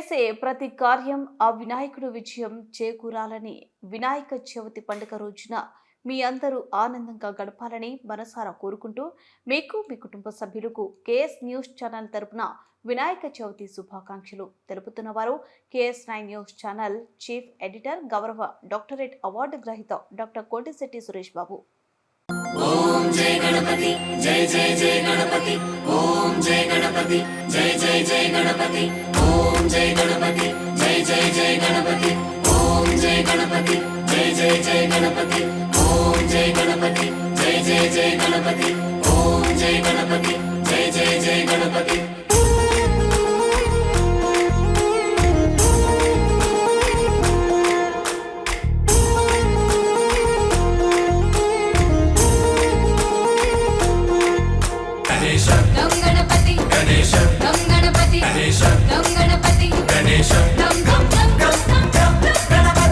చేసే ప్రతి కార్యం ఆ వినాయకుడు విజయం చేకూరాలని వినాయక చవితి పండుగ రోజున మీ అందరూ ఆనందంగా గడపాలని మనసారా కోరుకుంటూ మీకు మీ కుటుంబ సభ్యులకు కేఎస్ న్యూస్ ఛానల్ తరపున వినాయక చవితి శుభాకాంక్షలు తెలుపుతున్న వారు KS9 news channel chief editor గౌరవ డాక్టరేట్ అవార్డు గ్రహీత డాక్టర్ కోటిశెట్టి సురేష్ బాబు. ओम जय गणपति जय जय जय गणपति ओम जय गणपति जय जय जय गणपति ओम जय गणपति जय जय जय गणपति ओम जय गणपति जय जय जय गणपति ओम जय गणपति जय जय जय गणपति ओम जय गणपति जय जय जय गणपति गणपति गणेश